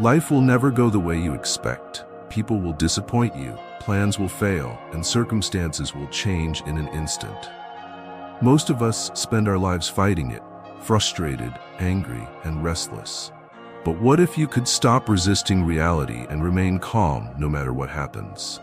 Life will never go the way you expect. People will disappoint you, plans will fail, and circumstances will change in an instant. Most of us spend our lives fighting it, frustrated, angry, and restless. But what if you could stop resisting reality and remain calm no matter what happens?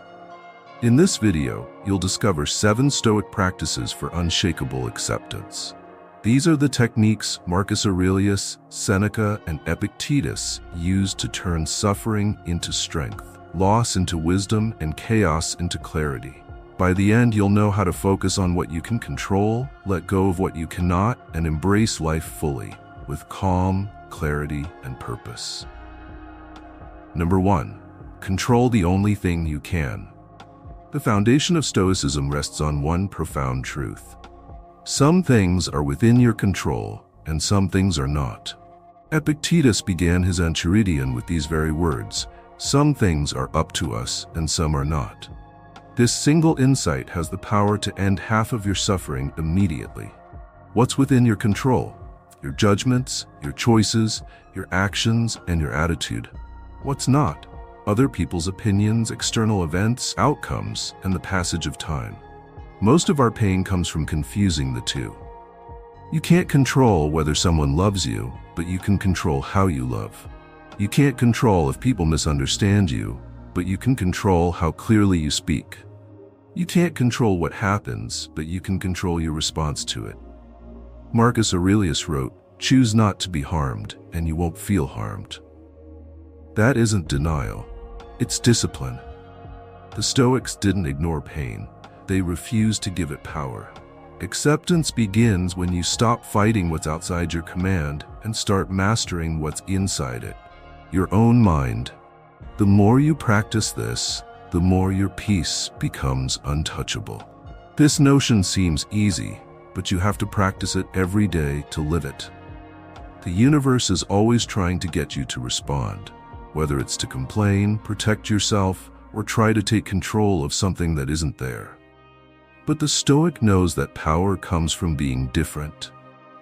In this video, you'll discover 7 Stoic practices for unshakable acceptance. These are the techniques Marcus Aurelius, Seneca, and Epictetus used to turn suffering into strength, loss into wisdom, and chaos into clarity. By the end, you'll know how to focus on what you can control, let go of what you cannot, and embrace life fully, with calm, clarity, and purpose. Number 1. Control the only thing you can. The foundation of Stoicism rests on one profound truth. Some things are within your control, and some things are not. Epictetus began his Enchiridion with these very words: some things are up to us, and some are not. This single insight has the power to end half of your suffering immediately. What's within your control? Your judgments, your choices, your actions, and your attitude. What's not? Other people's opinions, external events, outcomes, and the passage of time. Most of our pain comes from confusing the two. You can't control whether someone loves you, but you can control how you love. You can't control if people misunderstand you, but you can control how clearly you speak. You can't control what happens, but you can control your response to it. Marcus Aurelius wrote, "Choose not to be harmed, and you won't feel harmed." That isn't denial. It's discipline. The Stoics didn't ignore pain. They refused to give it power. Acceptance begins when you stop fighting what's outside your command and start mastering what's inside it, your own mind. The more you practice this, the more your peace becomes untouchable. This notion seems easy, but you have to practice it every day to live it. The universe is always trying to get you to respond, whether it's to complain, protect yourself, or try to take control of something that isn't there. But the Stoic knows that power comes from being different,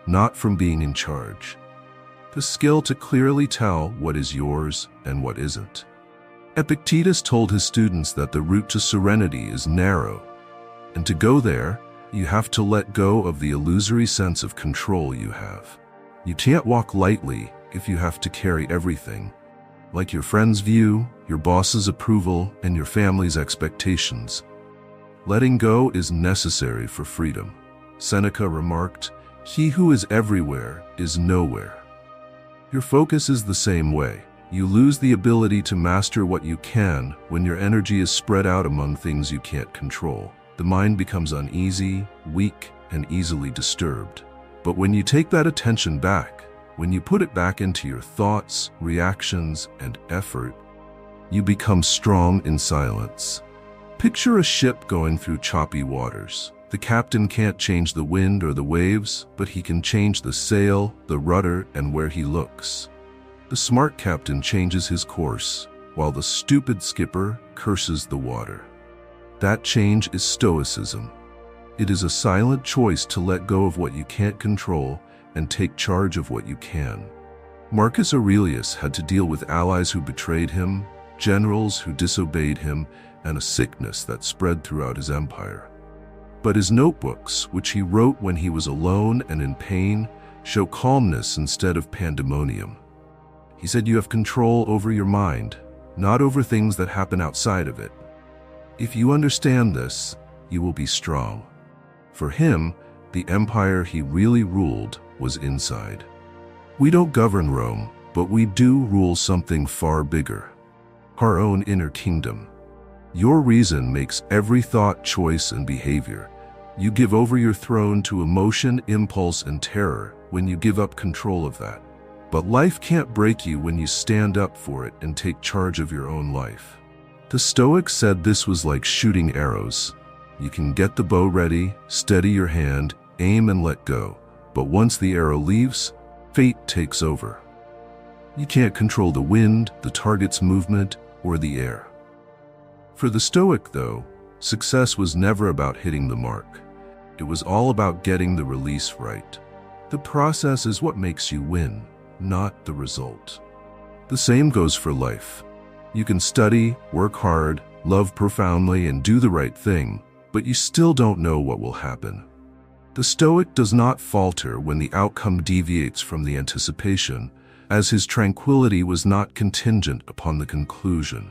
not from being in charge. The skill to clearly tell what is yours and what isn't. Epictetus told his students that the route to serenity is narrow, and to go there, you have to let go of the illusory sense of control you have. You can't walk lightly if you have to carry everything, like your friend's view, your boss's approval, and your family's expectations. Letting go is necessary for freedom. Seneca remarked, "He who is everywhere is nowhere." Your focus is the same way. You lose the ability to master what you can when your energy is spread out among things you can't control. The mind becomes uneasy, weak, and easily disturbed. But when you take that attention back, when you put it back into your thoughts, reactions, and effort, you become strong in silence. Picture a ship going through choppy waters. The captain can't change the wind or the waves, but he can change the sail, the rudder, and where he looks. The smart captain changes his course, while the stupid skipper curses the water. That change is Stoicism. It is a silent choice to let go of what you can't control and take charge of what you can. Marcus Aurelius had to deal with allies who betrayed him, generals who disobeyed him, and a sickness that spread throughout his empire. But his notebooks, which he wrote when he was alone and in pain, show calmness instead of pandemonium. He said you have control over your mind, not over things that happen outside of it. If you understand this, you will be strong. For him, the empire he really ruled was inside. We don't govern Rome, but we do rule something far bigger, our own inner kingdom. Your reason makes every thought, choice, and behavior. You give over your throne to emotion, impulse, and terror when you give up control of that. But life can't break you when you stand up for it and take charge of your own life. The Stoics said this was like shooting arrows. You can get the bow ready, steady your hand, aim and let go. But once the arrow leaves, fate takes over. You can't control the wind, the target's movement, or the air. For the Stoic, though, success was never about hitting the mark. It was all about getting the release right. The process is what makes you win, not the result. The same goes for life. You can study, work hard, love profoundly, and do the right thing, but you still don't know what will happen. The Stoic does not falter when the outcome deviates from the anticipation, as his tranquility was not contingent upon the conclusion.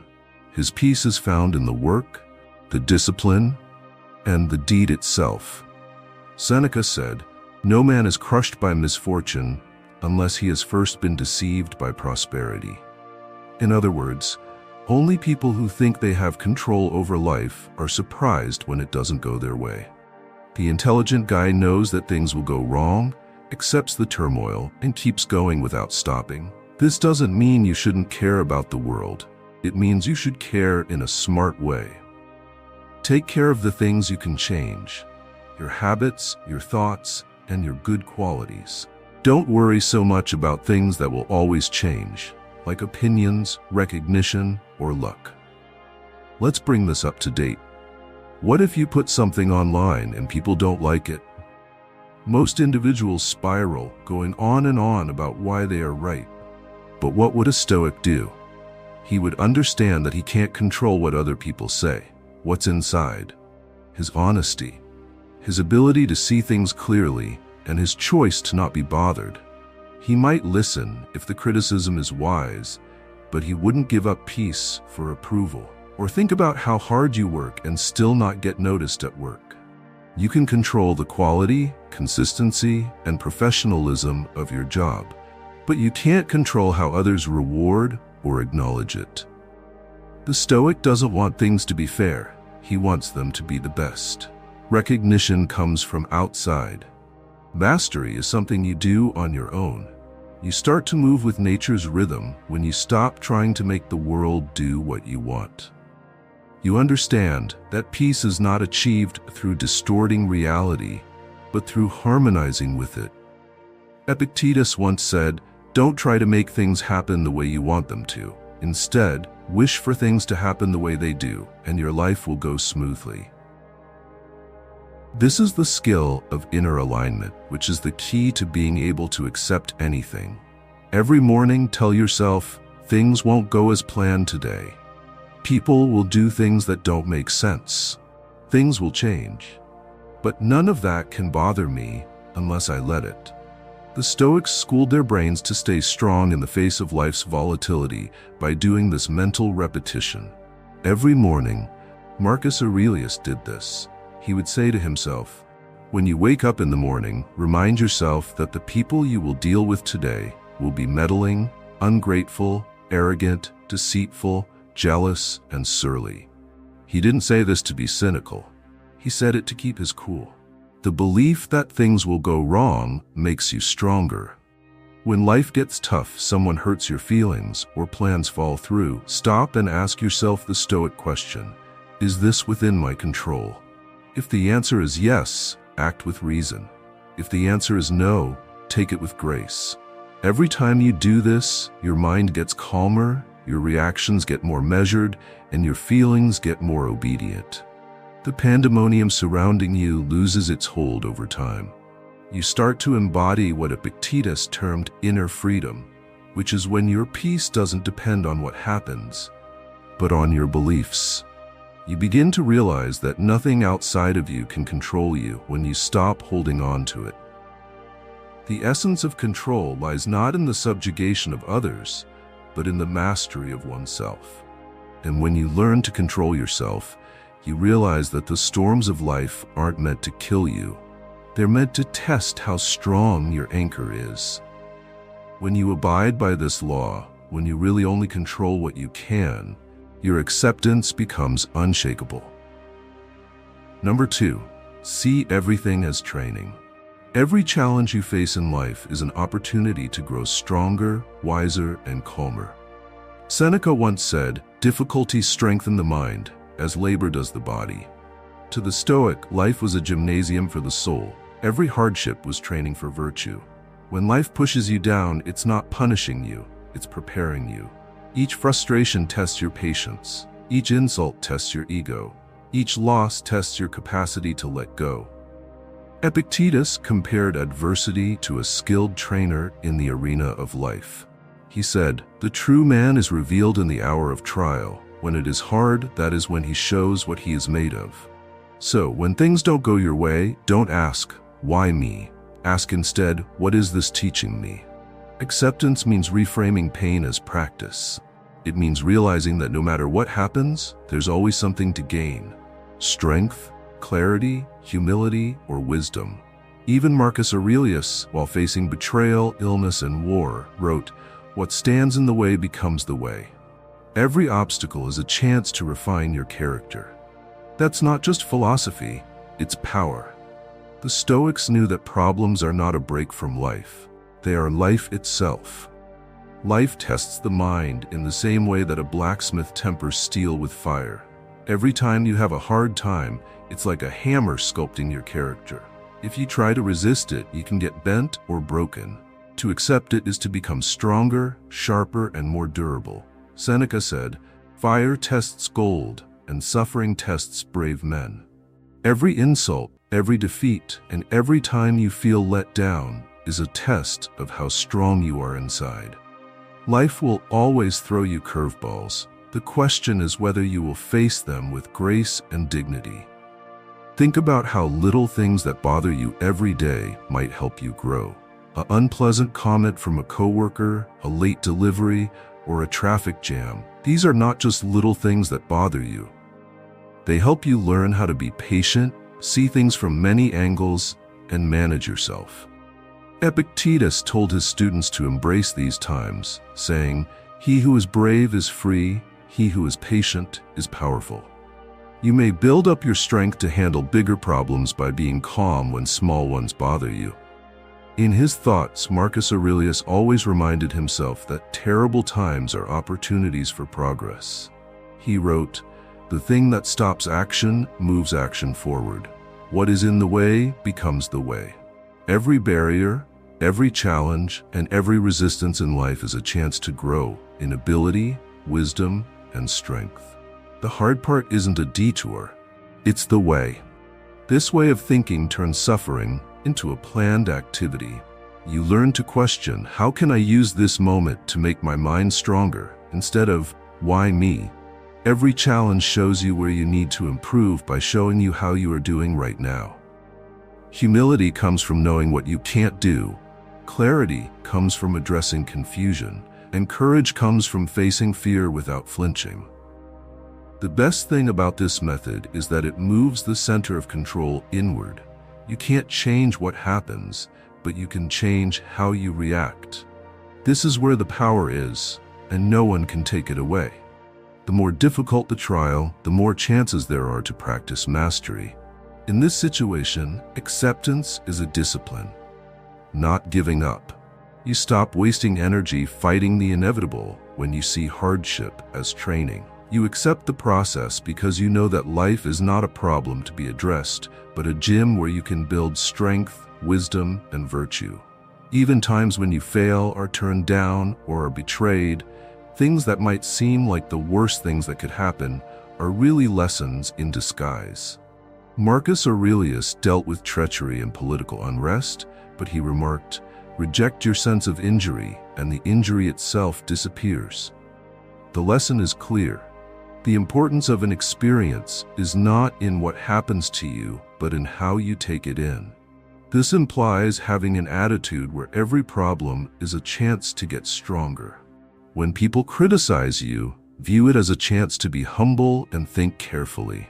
His peace is found in the work, the discipline, and the deed itself. Seneca said, "No man is crushed by misfortune unless he has first been deceived by prosperity." In other words, only people who think they have control over life are surprised when it doesn't go their way. The intelligent guy knows that things will go wrong, accepts the turmoil, and keeps going without stopping. This doesn't mean you shouldn't care about the world. It means you should care in a smart way. Take care of the things you can change: your habits, your thoughts, and your good qualities. Don't worry so much about things that will always change, like opinions, recognition, or luck. Let's bring this up to date. What if you put something online and people don't like it? Most individuals spiral, going on and on about why they are right. But what would a Stoic do? He would understand that he can't control what other people say, what's inside, his honesty, his ability to see things clearly, and his choice to not be bothered. He might listen if the criticism is wise, but he wouldn't give up peace for approval. Or think about how hard you work and still not get noticed at work. You can control the quality, consistency, and professionalism of your job, but you can't control how others reward or acknowledge it. The Stoic doesn't want things to be fair. He wants them to be the best. Recognition comes from outside. Mastery is something you do on your own. You start to move with nature's rhythm when you stop trying to make the world do what you want. You understand that peace is not achieved through distorting reality, but through harmonizing with it. Epictetus once said, "Don't try to make things happen the way you want them to. Instead, wish for things to happen the way they do, and your life will go smoothly." This is the skill of inner alignment, which is the key to being able to accept anything. Every morning, tell yourself, things won't go as planned today. People will do things that don't make sense. Things will change. But none of that can bother me unless I let it. The Stoics schooled their brains to stay strong in the face of life's volatility by doing this mental repetition. Every morning, Marcus Aurelius did this. He would say to himself, "When you wake up in the morning, remind yourself that the people you will deal with today will be meddling, ungrateful, arrogant, deceitful, jealous, and surly." He didn't say this to be cynical. He said it to keep his cool. The belief that things will go wrong makes you stronger. When life gets tough, someone hurts your feelings, or plans fall through, stop and ask yourself the Stoic question: is this within my control? If the answer is yes, act with reason. If the answer is no, take it with grace. Every time you do this, your mind gets calmer, your reactions get more measured, and your feelings get more obedient. The pandemonium surrounding you loses its hold over time. You start to embody what Epictetus termed inner freedom, which is when your peace doesn't depend on what happens, but on your beliefs. You begin to realize that nothing outside of you can control you when you stop holding on to it. The essence of control lies not in the subjugation of others, but in the mastery of oneself. And when you learn to control yourself, you realize that the storms of life aren't meant to kill you. They're meant to test how strong your anchor is. When you abide by this law, when you really only control what you can, your acceptance becomes unshakable. Number 2, see everything as training. Every challenge you face in life is an opportunity to grow stronger, wiser, and calmer. Seneca once said, "Difficulties strengthen the mind, as labor does the body." To the Stoic, life was a gymnasium for the soul. Every hardship was training for virtue. When life pushes you down, it's not punishing you, it's preparing you. Each frustration tests your patience. Each insult tests your ego. Each loss tests your capacity to let go. Epictetus compared adversity to a skilled trainer in the arena of life. He said, "The true man is revealed in the hour of trial. When it is hard, that is when he shows what he is made of." So, when things don't go your way, don't ask, "Why me?" Ask instead, "What is this teaching me?" Acceptance means reframing pain as practice. It means realizing that no matter what happens, there's always something to gain. Strength, clarity, humility, or wisdom. Even Marcus Aurelius, while facing betrayal, illness, and war, wrote, "What stands in the way becomes the way." Every obstacle is a chance to refine your character. That's not just philosophy, it's power. The Stoics knew that problems are not a break from life. They are life itself. Life tests the mind in the same way that a blacksmith tempers steel with fire. Every time you have a hard time, it's like a hammer sculpting your character. If you try to resist it, you can get bent or broken. To accept it is to become stronger, sharper, and more durable. Seneca said, "Fire tests gold, and suffering tests brave men." Every insult, every defeat, and every time you feel let down is a test of how strong you are inside. Life will always throw you curveballs. The question is whether you will face them with grace and dignity. Think about how little things that bother you every day might help you grow. An unpleasant comment from a coworker, a late delivery, or a traffic jam. These are not just little things that bother you. They help you learn how to be patient, see things from many angles, and manage yourself. Epictetus told his students to embrace these times, saying, "He who is brave is free, he who is patient is powerful." You may build up your strength to handle bigger problems by being calm when small ones bother you. In his thoughts, Marcus Aurelius always reminded himself that terrible times are opportunities for progress. He wrote, "The thing that stops action moves action forward. What is in the way becomes the way." Every barrier, every challenge, and every resistance in life is a chance to grow in ability, wisdom, and strength. The hard part isn't a detour, it's the way. This way of thinking turns suffering into a planned activity. You learn to question, how can I use this moment to make my mind stronger, instead of, why me? Every challenge shows you where you need to improve by showing you how you are doing right now. Humility comes from knowing what you can't do. Clarity comes from addressing confusion, and courage comes from facing fear without flinching. The best thing about this method is that it moves the center of control inward. You can't change what happens, but you can change how you react. This is where the power is, and no one can take it away. The more difficult the trial, the more chances there are to practice mastery. In this situation, acceptance is a discipline, not giving up. You stop wasting energy fighting the inevitable when you see hardship as training. You accept the process because you know that life is not a problem to be addressed, but a gym where you can build strength, wisdom, and virtue. Even times when you fail, are turned down, or are betrayed, things that might seem like the worst things that could happen are really lessons in disguise. Marcus Aurelius dealt with treachery and political unrest, but he remarked, "Reject your sense of injury, and the injury itself disappears." The lesson is clear. The importance of an experience is not in what happens to you, but in how you take it in. This implies having an attitude where every problem is a chance to get stronger. When people criticize you, view it as a chance to be humble and think carefully.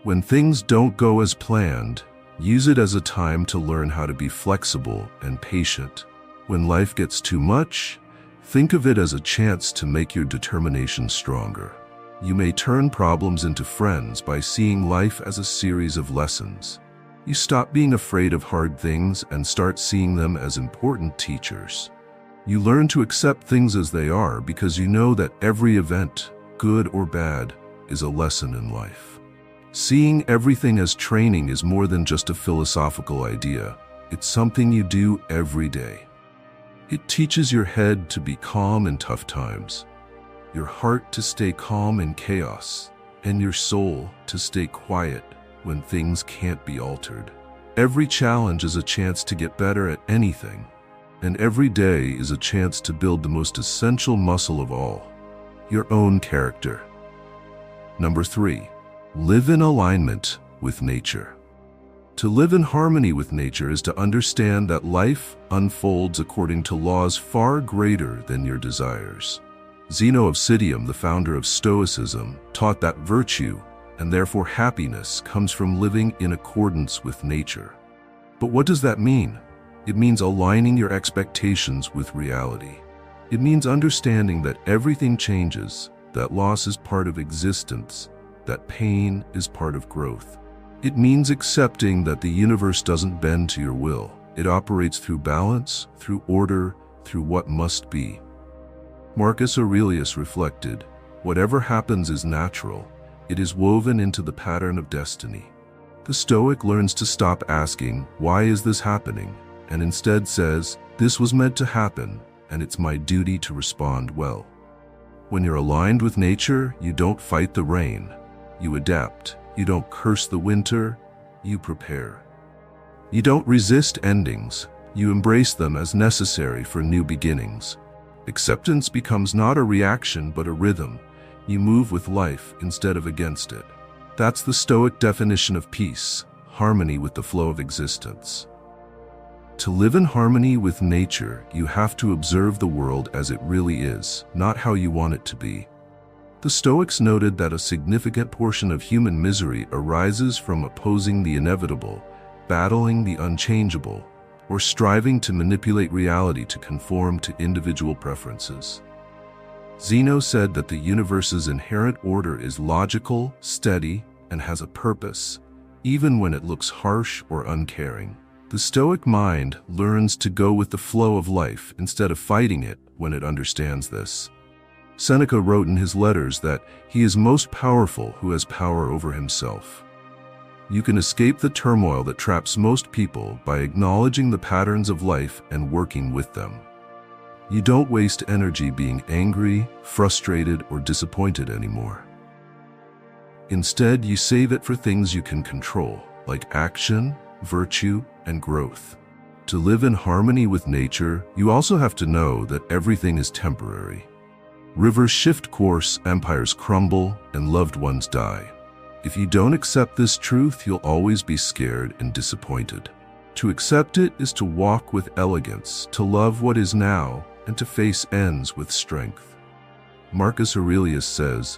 When things don't go as planned, use it as a time to learn how to be flexible and patient. When life gets too much, think of it as a chance to make your determination stronger. You may turn problems into friends by seeing life as a series of lessons. You stop being afraid of hard things and start seeing them as important teachers. You learn to accept things as they are because you know that every event, good or bad, is a lesson in life. Seeing everything as training is more than just a philosophical idea. It's something you do every day. It teaches your head to be calm in tough times, your heart to stay calm in chaos, and your soul to stay quiet when things can't be altered. Every challenge is a chance to get better at anything. and every day is a chance to build the most essential muscle of all, your own character. Number 3, live in alignment with nature. To live in harmony with nature is to understand that life unfolds according to laws far greater than your desires. Zeno of Citium, the founder of Stoicism, taught that virtue, and therefore happiness, comes from living in accordance with nature. But what does that mean? It means aligning your expectations with reality. It means understanding that everything changes, that loss is part of existence, that pain is part of growth. It means accepting that the universe doesn't bend to your will. It operates through balance, through order, through what must be. Marcus Aurelius reflected, "Whatever happens is natural. It is woven into the pattern of destiny." The Stoic learns to stop asking, "Why is this happening?" and instead says, "This was meant to happen, and it's my duty to respond well." When you're aligned with nature, you don't fight the rain. You adapt. You don't curse the winter. You prepare. You don't resist endings. You embrace them as necessary for new beginnings. Acceptance becomes not a reaction but a rhythm. You move with life instead of against it. That's the Stoic definition of peace, harmony with the flow of existence. To live in harmony with nature, you have to observe the world as it really is, not how you want it to be. The Stoics noted that a significant portion of human misery arises from opposing the inevitable, battling the unchangeable, or striving to manipulate reality to conform to individual preferences. Zeno said that the universe's inherent order is logical, steady, and has a purpose, even when it looks harsh or uncaring. The Stoic mind learns to go with the flow of life instead of fighting it when it understands this. Seneca wrote in his letters that he is most powerful who has power over himself. You can escape the turmoil that traps most people by acknowledging the patterns of life and working with them. You don't waste energy being angry, frustrated, or disappointed anymore. Instead, you save it for things you can control, like action, virtue, and growth. To live in harmony with nature, you also have to know that everything is temporary. Rivers shift course, empires crumble, and loved ones die. If you don't accept this truth, you'll always be scared and disappointed. To accept it is to walk with elegance, to love what is now, and to face ends with strength. Marcus Aurelius says,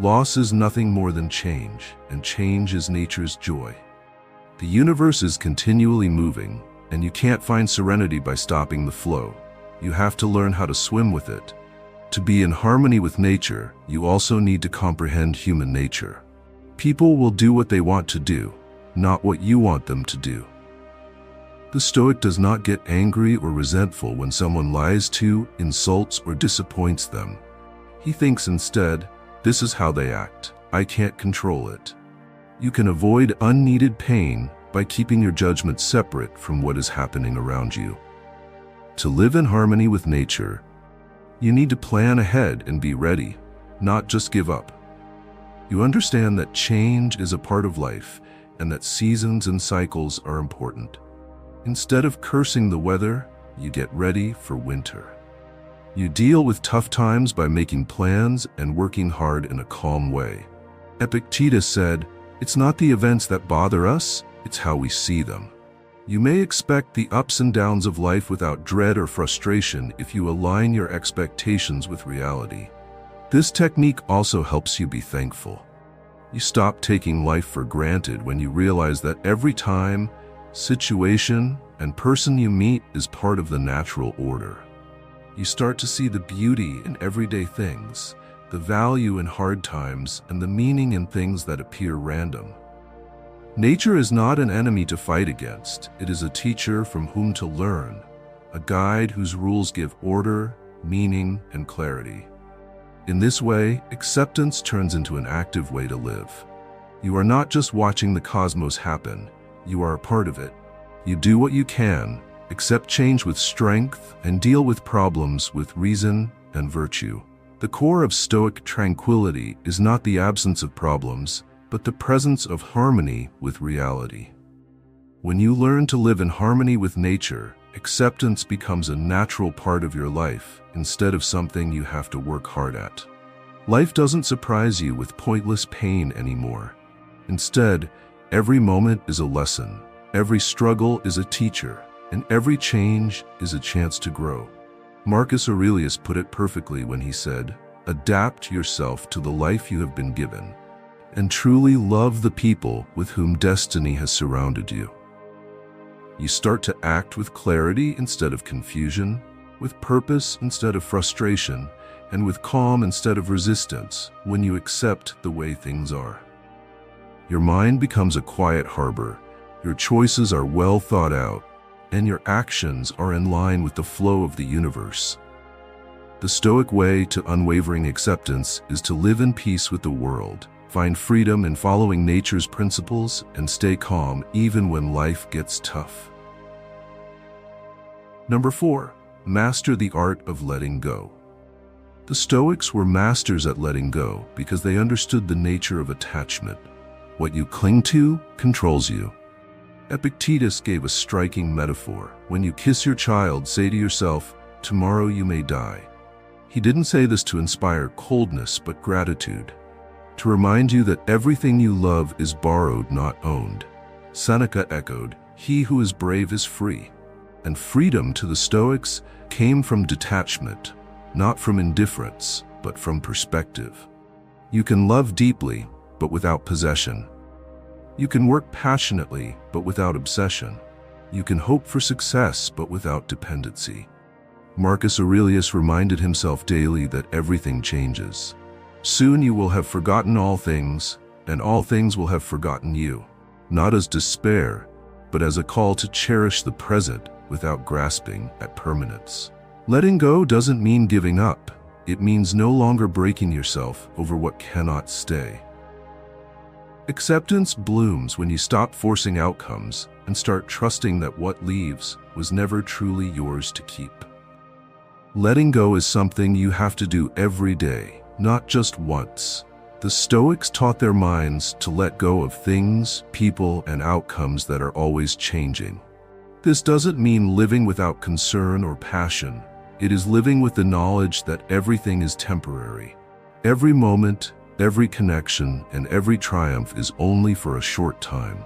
"Loss is nothing more than change, and change is nature's joy." The universe is continually moving, and you can't find serenity by stopping the flow. You have to learn how to swim with it. To be in harmony with nature, you also need to comprehend human nature. People will do what they want to do, not what you want them to do. The Stoic does not get angry or resentful when someone lies to, insults, or disappoints them. He thinks instead, "This is how they act. I can't control it." You can avoid unneeded pain by keeping your judgment separate from what is happening around you. To live in harmony with nature, you need to plan ahead and be ready, not just give up. You understand that change is a part of life and that seasons and cycles are important. Instead of cursing the weather, you get ready for winter. You deal with tough times by making plans and working hard in a calm way. Epictetus said, "It's not the events that bother us, it's how we see them." You may expect the ups and downs of life without dread or frustration if you align your expectations with reality. This technique also helps you be thankful. You stop taking life for granted when you realize that every time, situation, and person you meet is part of the natural order. You start to see the beauty in everyday things, the value in hard times, and the meaning in things that appear random. Nature is not an enemy to fight against. It is a teacher from whom to learn, a guide whose rules give order, meaning, and clarity. In this way, acceptance turns into an active way to live. You are not just watching the cosmos happen, you are a part of it. You do what you can, accept change with strength, and deal with problems with reason and virtue. The core of Stoic tranquility is not the absence of problems, but the presence of harmony with reality. When you learn to live in harmony with nature, Acceptance becomes a natural part of your life instead of something you have to work hard at. Life doesn't surprise you with pointless pain anymore. Instead, every moment is a lesson, every struggle is a teacher, and every change is a chance to grow. Marcus Aurelius put it perfectly when he said, "Adapt yourself to the life you have been given, and truly love the people with whom destiny has surrounded you." You start to act with clarity instead of confusion, with purpose instead of frustration, and with calm instead of resistance when you accept the way things are. Your mind becomes a quiet harbor, your choices are well thought out, and your actions are in line with the flow of the universe. The Stoic way to unwavering acceptance is to live in peace with the world, find freedom in following nature's principles, and stay calm even when life gets tough. Number 4. Master the art of letting go. The Stoics were masters at letting go because they understood the nature of attachment. What you cling to controls you. Epictetus gave a striking metaphor. When you kiss your child, say to yourself, "Tomorrow you may die." He didn't say this to inspire coldness but gratitude, to remind you that everything you love is borrowed, not owned. Seneca echoed, "He who is brave is free." And freedom to the Stoics came from detachment, not from indifference, but from perspective. You can love deeply, but without possession. You can work passionately, but without obsession. You can hope for success, but without dependency. Marcus Aurelius reminded himself daily that everything changes. Soon you will have forgotten all things, and all things will have forgotten you, not as despair, but as a call to cherish the present without grasping at permanence. Letting go doesn't mean giving up. It means no longer breaking yourself over what cannot stay. Acceptance blooms when you stop forcing outcomes and start trusting that what leaves was never truly yours to keep. Letting go is something you have to do every day, not just once. The Stoics taught their minds to let go of things, people, and outcomes that are always changing. This doesn't mean living without concern or passion. It is living with the knowledge that everything is temporary. Every moment, every connection, and every triumph is only for a short time.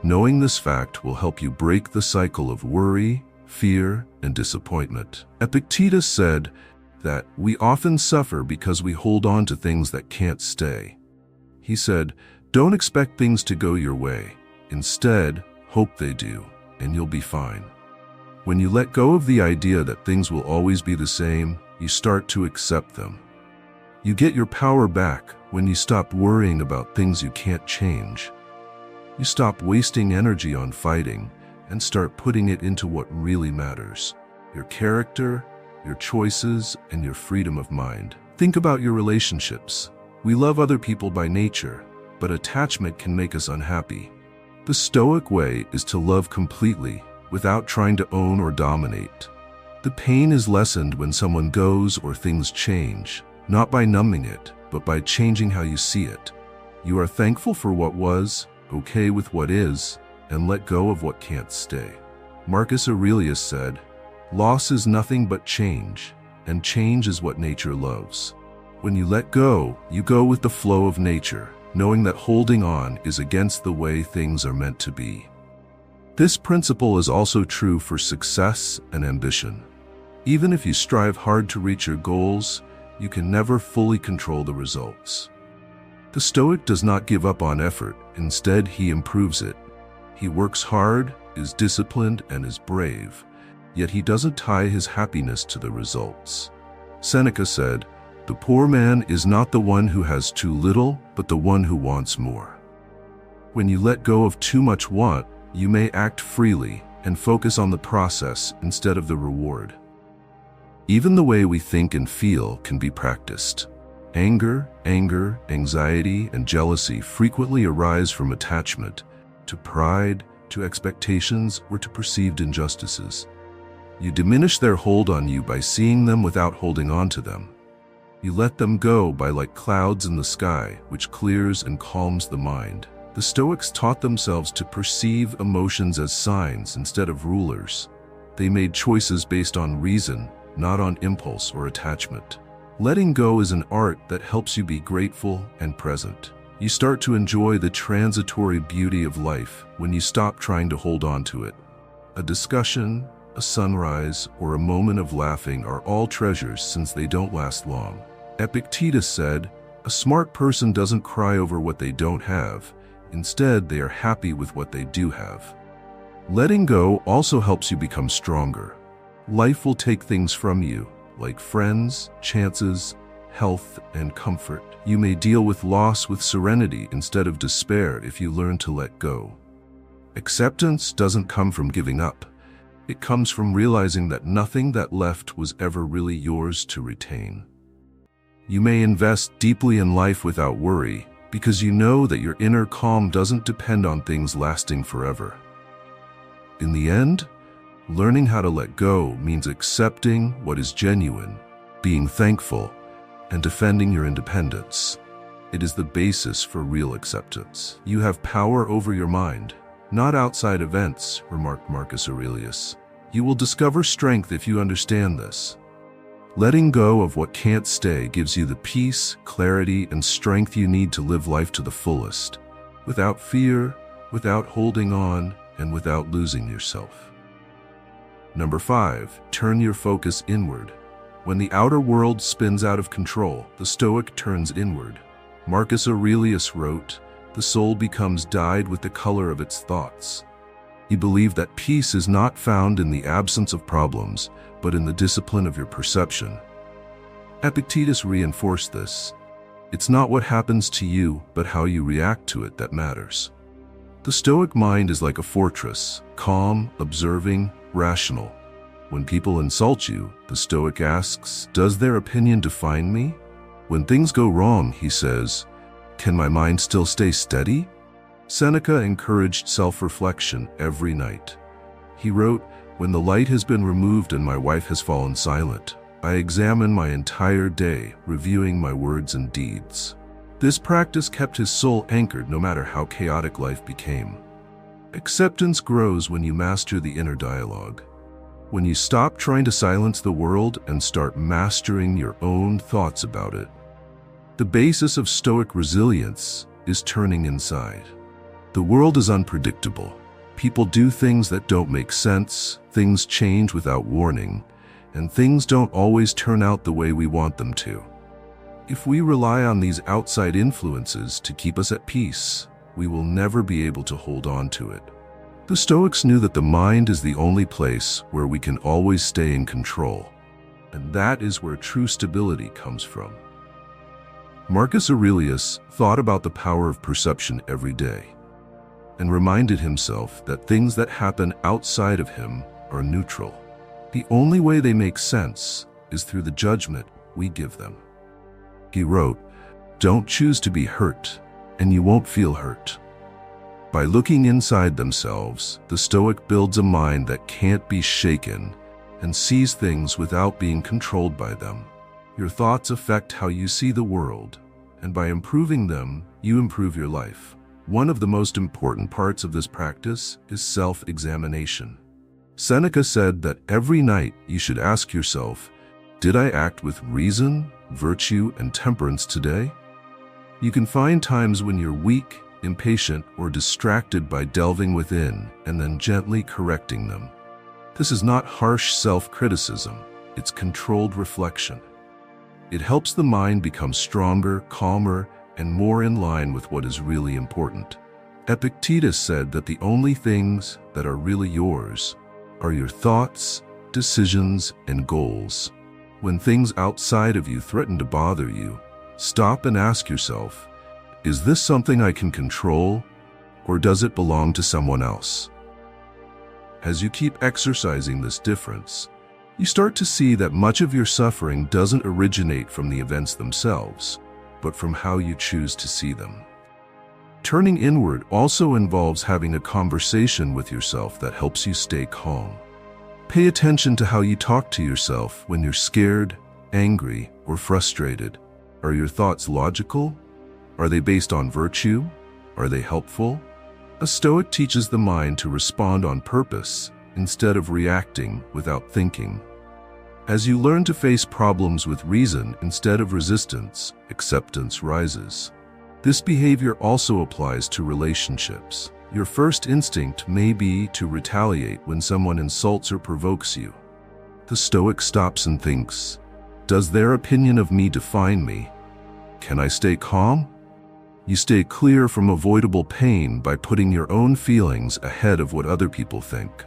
Knowing this fact will help you break the cycle of worry, fear, and disappointment. Epictetus said that we often suffer because we hold on to things that can't stay. He said, "Don't expect things to go your way. Instead, hope they do, and you'll be fine." When you let go of the idea that things will always be the same, you start to accept them. You get your power back when you stop worrying about things you can't change. You stop wasting energy on fighting and start putting it into what really matters: your character, your choices, and your freedom of mind. Think about your relationships. We love other people by nature, but attachment can make us unhappy. The Stoic way is to love completely, without trying to own or dominate. The pain is lessened when someone goes or things change, not by numbing it, but by changing how you see it. You are thankful for what was, okay with what is, and let go of what can't stay. Marcus Aurelius said, "Loss is nothing but change, and change is what nature loves." When you let go, you go with the flow of nature, knowing that holding on is against the way things are meant to be. This principle is also true for success and ambition. Even if you strive hard to reach your goals, you can never fully control the results. The Stoic does not give up on effort. Instead, he improves it. He works hard, is disciplined, and is brave, yet he doesn't tie his happiness to the results. Seneca said, "The poor man is not the one who has too little, but the one who wants more." When you let go of too much want, you may act freely and focus on the process instead of the reward. Even the way we think and feel can be practiced. Anger, anxiety, and jealousy frequently arise from attachment to pride, to expectations, or to perceived injustices. You diminish their hold on you by seeing them without holding on to them. You let them go by like clouds in the sky, which clears and calms the mind. The Stoics taught themselves to perceive emotions as signs instead of rulers. They made choices based on reason, not on impulse or attachment. Letting go is an art that helps you be grateful and present. You start to enjoy the transitory beauty of life when you stop trying to hold on to it. A discussion, a sunrise, or a moment of laughing are all treasures since they don't last long. Epictetus said, "A smart person doesn't cry over what they don't have. Instead, they are happy with what they do have." Letting go also helps you become stronger. Life will take things from you, like friends, chances, health, and comfort. You may deal with loss with serenity instead of despair if you learn to let go. Acceptance doesn't come from giving up. It comes from realizing that nothing that left was ever really yours to retain. You may invest deeply in life without worry because you know that your inner calm doesn't depend on things lasting forever. In the end, learning how to let go means accepting what is genuine, being thankful, and defending your independence. It is the basis for real acceptance. You have power over your mind, not outside events, remarked Marcus Aurelius. You will discover strength if you understand this. Letting go of what can't stay gives you the peace, clarity, and strength you need to live life to the fullest, without fear, without holding on, and without losing yourself. Number 5, turn your focus inward. When the outer world spins out of control, the Stoic turns inward. Marcus Aurelius wrote, "The soul becomes dyed with the color of its thoughts." He believed that peace is not found in the absence of problems, but in the discipline of your perception. Epictetus reinforced this. It's not what happens to you, but how you react to it that matters. The Stoic mind is like a fortress, calm, observing, rational. When people insult you, the Stoic asks, does their opinion define me? When things go wrong, he says, can my mind still stay steady? Seneca encouraged self-reflection every night. He wrote, when the light has been removed and my wife has fallen silent, I examine my entire day, reviewing my words and deeds. This practice kept his soul anchored no matter how chaotic life became. Acceptance grows when you master the inner dialogue. When you stop trying to silence the world and start mastering your own thoughts about it. The basis of Stoic resilience is turning inside. The world is unpredictable. People do things that don't make sense, things change without warning, and things don't always turn out the way we want them to. If we rely on these outside influences to keep us at peace, we will never be able to hold on to it. The Stoics knew that the mind is the only place where we can always stay in control, and that is where true stability comes from. Marcus Aurelius thought about the power of perception every day, and reminded himself that things that happen outside of him are neutral. The only way they make sense is through the judgment we give them. He wrote, "Don't choose to be hurt, and you won't feel hurt." By looking inside themselves, the Stoic builds a mind that can't be shaken and sees things without being controlled by them. Your thoughts affect how you see the world, and by improving them, you improve your life. One of the most important parts of this practice is self-examination. Seneca said that every night you should ask yourself, did I act with reason, virtue, and temperance today? You can find times when you're weak, impatient, or distracted by delving within and then gently correcting them. This is not harsh self-criticism, it's controlled reflection. It helps the mind become stronger, calmer, and more in line with what is really important. Epictetus said that the only things that are really yours are your thoughts, decisions, and goals. When things outside of you threaten to bother you, stop and ask yourself, is this something I can control, or does it belong to someone else? As you keep exercising this difference, you start to see that much of your suffering doesn't originate from the events themselves, but from how you choose to see them. Turning inward also involves having a conversation with yourself that helps you stay calm. Pay attention to how you talk to yourself when you're scared, angry, or frustrated. Are your thoughts logical? Are they based on virtue? Are they helpful? A Stoic teaches the mind to respond on purpose, instead of reacting without thinking. As you learn to face problems with reason instead of resistance, acceptance rises. This behavior also applies to relationships. Your first instinct may be to retaliate when someone insults or provokes you. The Stoic stops and thinks, does their opinion of me define me? Can I stay calm? You stay clear from avoidable pain by putting your own feelings ahead of what other people think.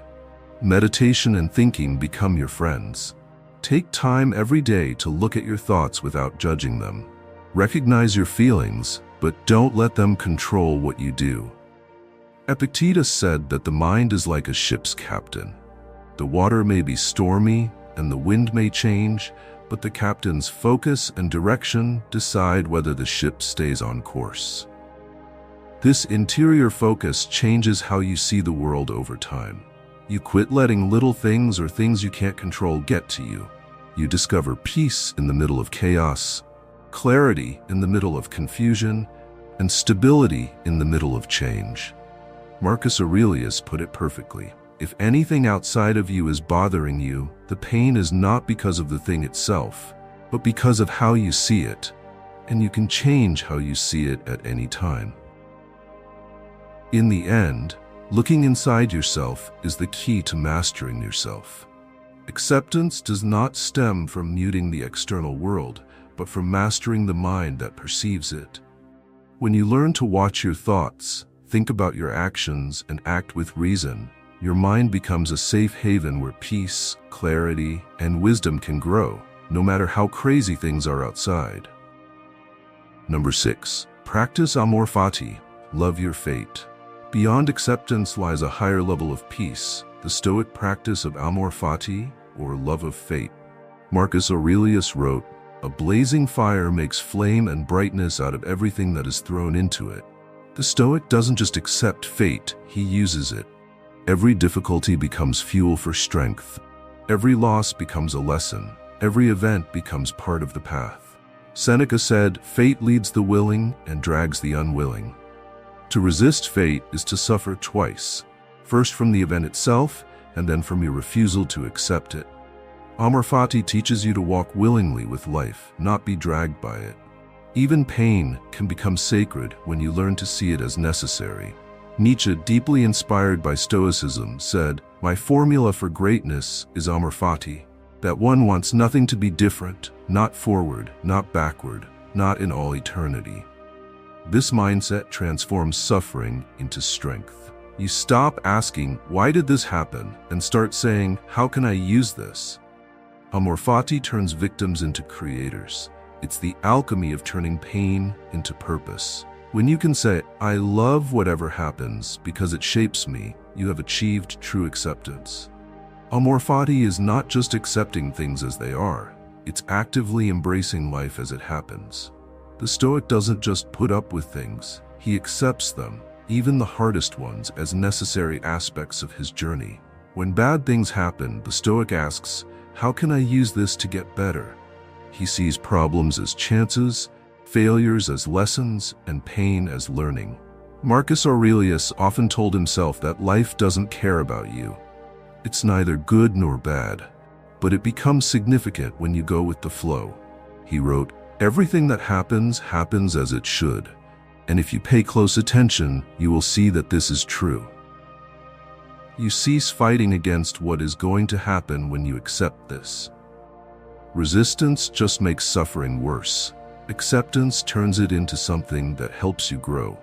Meditation and thinking become your friends. Take time every day to look at your thoughts without judging them. Recognize your feelings, but don't let them control what you do. Epictetus said that the mind is like a ship's captain. The water may be stormy and the wind may change, but the captain's focus and direction decide whether the ship stays on course. This interior focus changes how you see the world over time. You quit letting little things or things you can't control get to you. You discover peace in the middle of chaos, clarity in the middle of confusion, and stability in the middle of change. Marcus Aurelius put it perfectly. If anything outside of you is bothering you, the pain is not because of the thing itself, but because of how you see it, and you can change how you see it at any time. In the end, looking inside yourself is the key to mastering yourself. Acceptance does not stem from muting the external world, but from mastering the mind that perceives it. When you learn to watch your thoughts, think about your actions, and act with reason, your mind becomes a safe haven where peace, clarity, and wisdom can grow, no matter how crazy things are outside. Number 6. Practice amor fati, love your fate. Beyond acceptance lies a higher level of peace, the Stoic practice of amor fati, or love of fate. Marcus Aurelius wrote, "A blazing fire makes flame and brightness out of everything that is thrown into it." The Stoic doesn't just accept fate, he uses it. Every difficulty becomes fuel for strength. Every loss becomes a lesson. Every event becomes part of the path. Seneca said, "Fate leads the willing and drags the unwilling." To resist fate is to suffer twice, first from the event itself, and then from your refusal to accept it. Amor fati teaches you to walk willingly with life, not be dragged by it. Even pain can become sacred when you learn to see it as necessary. Nietzsche, deeply inspired by Stoicism, said, "My formula for greatness is amor fati, that one wants nothing to be different, not forward, not backward, not in all eternity." This mindset transforms suffering into strength. You stop asking, "Why did this happen?" and start saying, "How can I use this?" Amor fati turns victims into creators. It's the alchemy of turning pain into purpose. When you can say, "I love whatever happens because it shapes me," you have achieved true acceptance. Amor fati is not just accepting things as they are, it's actively embracing life as it happens. The Stoic doesn't just put up with things, he accepts them, even the hardest ones, as necessary aspects of his journey. When bad things happen, the Stoic asks, "How can I use this to get better?" He sees problems as chances, failures as lessons, and pain as learning. Marcus Aurelius often told himself that life doesn't care about you. It's neither good nor bad, but it becomes significant when you go with the flow. He wrote, "Everything that happens, happens as it should, and if you pay close attention, you will see that this is true." You cease fighting against what is going to happen when you accept this. Resistance just makes suffering worse. Acceptance turns it into something that helps you grow.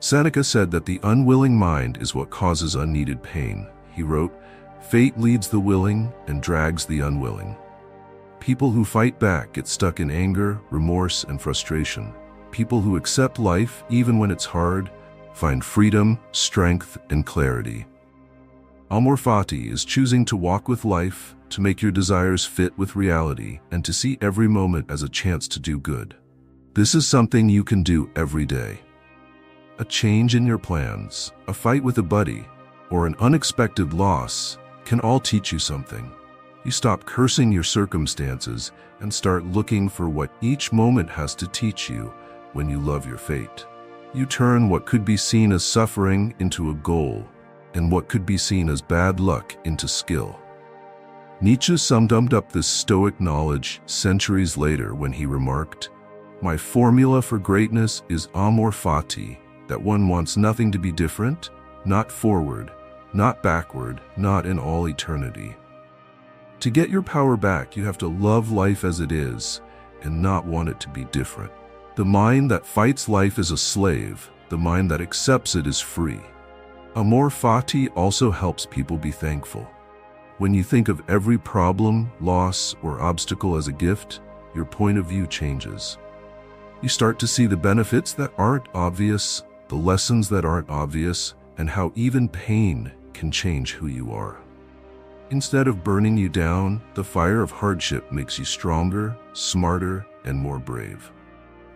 Seneca said that the unwilling mind is what causes unneeded pain. He wrote, "Fate leads the willing and drags the unwilling." People who fight back get stuck in anger, remorse, and frustration. People who accept life, even when it's hard, find freedom, strength, and clarity. Amor fati is choosing to walk with life, to make your desires fit with reality, and to see every moment as a chance to do good. This is something you can do every day. A change in your plans, a fight with a buddy, or an unexpected loss can all teach you something. You stop cursing your circumstances and start looking for what each moment has to teach you when you love your fate. You turn what could be seen as suffering into a goal, and what could be seen as bad luck into skill. Nietzsche summed up this Stoic knowledge centuries later when he remarked, "My formula for greatness is amor fati, that one wants nothing to be different, not forward, not backward, not in all eternity." To get your power back, you have to love life as it is and not want it to be different. The mind that fights life is a slave. The mind that accepts it is free. Amor fati also helps people be thankful. When you think of every problem, loss, or obstacle as a gift, your point of view changes. You start to see the benefits that aren't obvious, the lessons that aren't obvious, and how even pain can change who you are. Instead of burning you down, the fire of hardship makes you stronger, smarter, and more brave.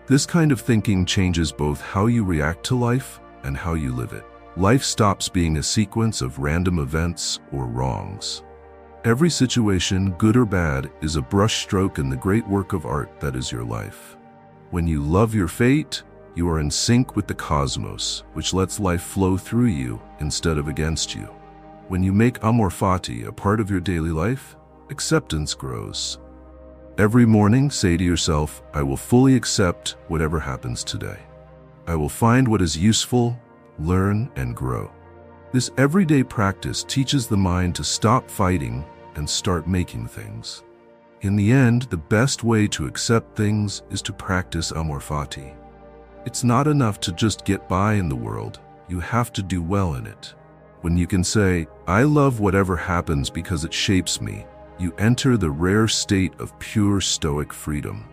This kind of thinking changes both how you react to life and how you live it. Life stops being a sequence of random events or wrongs. Every situation, good or bad, is a brushstroke in the great work of art that is your life. When you love your fate, you are in sync with the cosmos, which lets life flow through you instead of against you. When you make amor fati a part of your daily life, acceptance grows. Every morning, say to yourself, "I will fully accept whatever happens today. I will find what is useful, learn, and grow." This everyday practice teaches the mind to stop fighting and start making things. In the end, the best way to accept things is to practice amor fati. It's not enough to just get by in the world. You have to do well in it. When you can say, "I love whatever happens because it shapes me," you enter the rare state of pure Stoic freedom.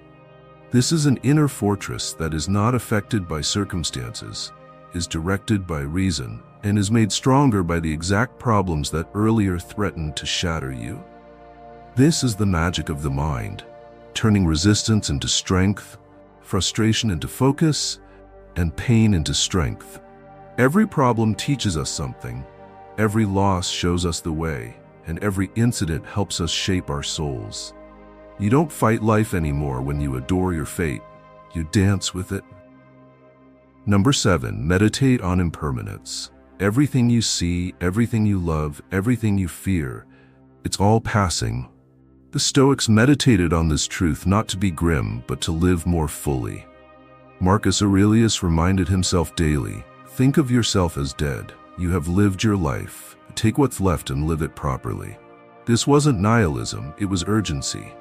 This is an inner fortress that is not affected by circumstances, is directed by reason, and is made stronger by the exact problems that earlier threatened to shatter you. This is the magic of the mind, turning resistance into strength, frustration into focus, and pain into strength. Every problem teaches us something, every loss shows us the way, and every incident helps us shape our souls. You don't fight life anymore when you adore your fate, you dance with it. Number 7, meditate on impermanence. Everything you see, everything you love, everything you fear, it's all passing. The Stoics meditated on this truth not to be grim, but to live more fully. Marcus Aurelius reminded himself daily, "Think of yourself as dead. You have lived your life. Take what's left and live it properly." This wasn't nihilism, it was urgency.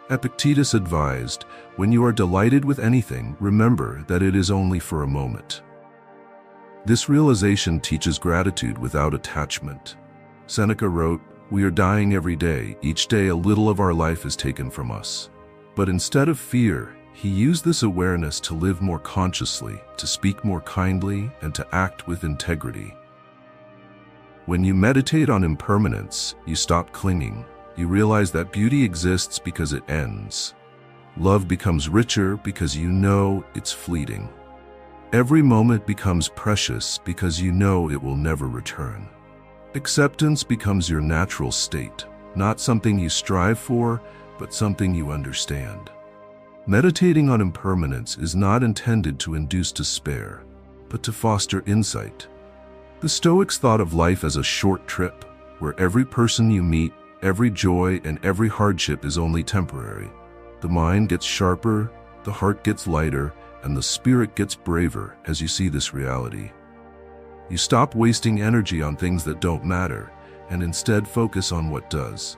Epictetus advised, "When you are delighted with anything, remember that it is only for a moment." This realization teaches gratitude without attachment. Seneca wrote, "We are dying every day. Each day a little of our life is taken from us." But instead of fear, he used this awareness to live more consciously, to speak more kindly, and to act with integrity. When you meditate on impermanence, you stop clinging. You realize that beauty exists because it ends. Love becomes richer because you know it's fleeting. Every moment becomes precious because you know it will never return. Acceptance becomes your natural state, not something you strive for, but something you understand. Meditating on impermanence is not intended to induce despair, but to foster insight. The Stoics thought of life as a short trip, where every person you meet, every joy, and every hardship is only temporary. The mind gets sharper, the heart gets lighter, and the spirit gets braver as you see this reality. You stop wasting energy on things that don't matter, and instead focus on what does: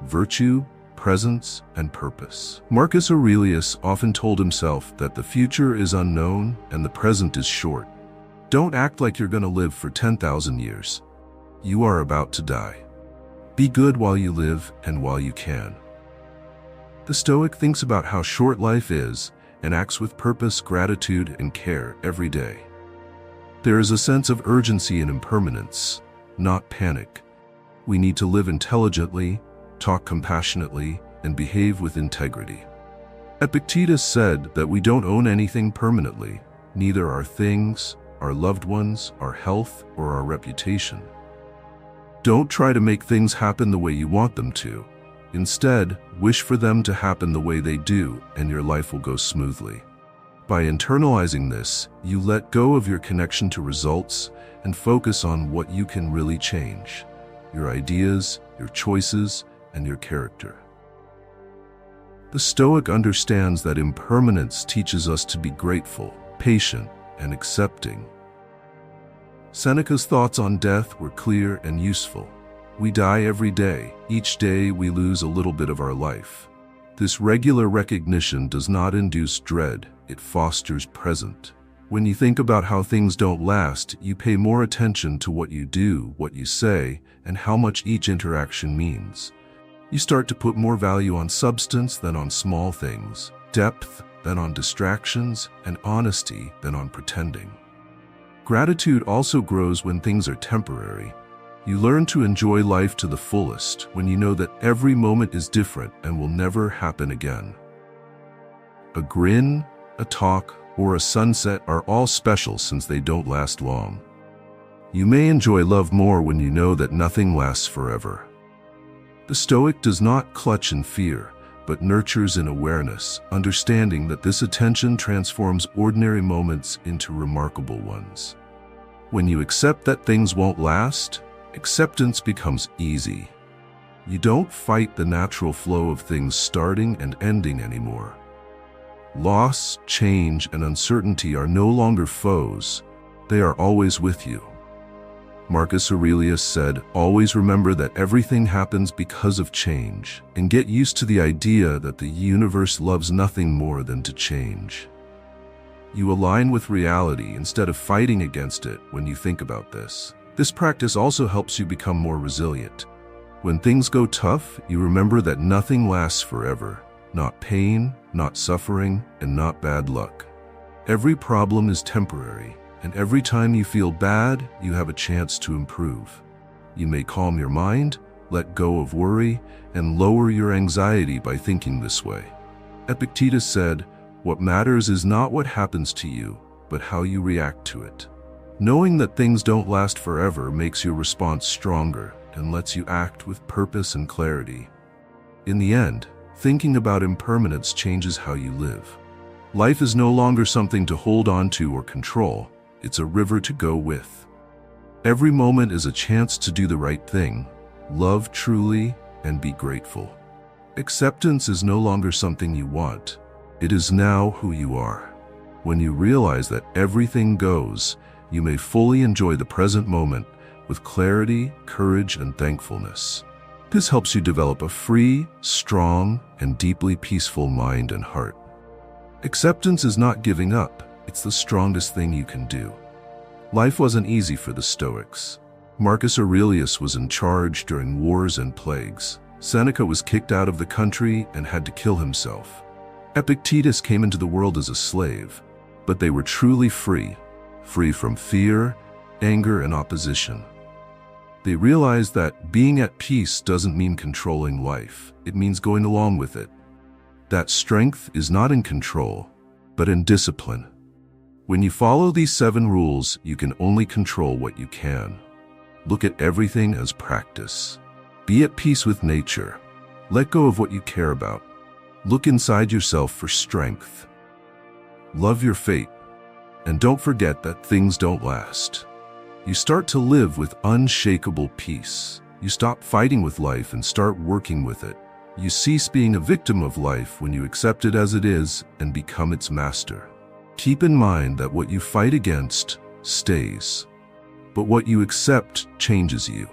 virtue, presence, and purpose. Marcus Aurelius often told himself that the future is unknown and the present is short. Don't act like you're going to live for 10,000 years. You are about to die. Be good while you live and while you can. The Stoic thinks about how short life is and acts with purpose, gratitude, and care every day. There is a sense of urgency and impermanence, not panic. We need to live intelligently, talk compassionately, and behave with integrity. Epictetus said that we don't own anything permanently, neither our things, our loved ones, our health, or our reputation. Don't try to make things happen the way you want them to. Instead, wish for them to happen the way they do, and your life will go smoothly. By internalizing this, you let go of your connection to results and focus on what you can really change: your ideas, your choices, and your character. The Stoic understands that impermanence teaches us to be grateful, patient, and accepting. Seneca's thoughts on death were clear and useful. We die every day. Each day we lose a little bit of our life. This regular recognition does not induce dread, it fosters present. When you think about how things don't last, you pay more attention to what you do, what you say, and how much each interaction means. You start to put more value on substance than on small things, depth than on distractions, and honesty than on pretending. Gratitude also grows when things are temporary. You learn to enjoy life to the fullest when you know that every moment is different and will never happen again. A grin, a talk, or a sunset are all special since they don't last long. You may enjoy love more when you know that nothing lasts forever. The Stoic does not clutch in fear, but nurtures in awareness, understanding that this attention transforms ordinary moments into remarkable ones. When you accept that things won't last, acceptance becomes easy. You don't fight the natural flow of things starting and ending anymore. Loss, change, and uncertainty are no longer foes. They are always with you. Marcus Aurelius said, "Always remember that everything happens because of change, and get used to the idea that the universe loves nothing more than to change." You align with reality instead of fighting against it when you think about this. This practice also helps you become more resilient. When things go tough, you remember that nothing lasts forever. Not pain, not suffering, and not bad luck. Every problem is temporary, and every time you feel bad, you have a chance to improve. You may calm your mind, let go of worry, and lower your anxiety by thinking this way. Epictetus said, "What matters is not what happens to you, but how you react to it." Knowing that things don't last forever makes your response stronger and lets you act with purpose and clarity. In the end, thinking about impermanence changes how you live. Life is no longer something to hold on to or control. It's a river to go with. Every moment is a chance to do the right thing, love truly, and be grateful. Acceptance is no longer something you want. It is now who you are. When you realize that everything goes, you may fully enjoy the present moment with clarity, courage, and thankfulness. This helps you develop a free, strong, and deeply peaceful mind and heart. Acceptance is not giving up. It's the strongest thing you can do. Life wasn't easy for the Stoics. Marcus Aurelius was in charge during wars and plagues. Seneca was kicked out of the country and had to kill himself. Epictetus came into the world as a slave, but they were truly free from fear, anger, and opposition. They realized that being at peace doesn't mean controlling life. It means going along with it. That strength is not in control, but in discipline. When you follow these 7 rules, you can only control what you can. Look at everything as practice. Be at peace with nature. Let go of what you care about. Look inside yourself for strength. Love your fate. And don't forget that things don't last. You start to live with unshakable peace. You stop fighting with life and start working with it. You cease being a victim of life when you accept it as it is and become its master. Keep in mind that what you fight against stays, but what you accept changes you.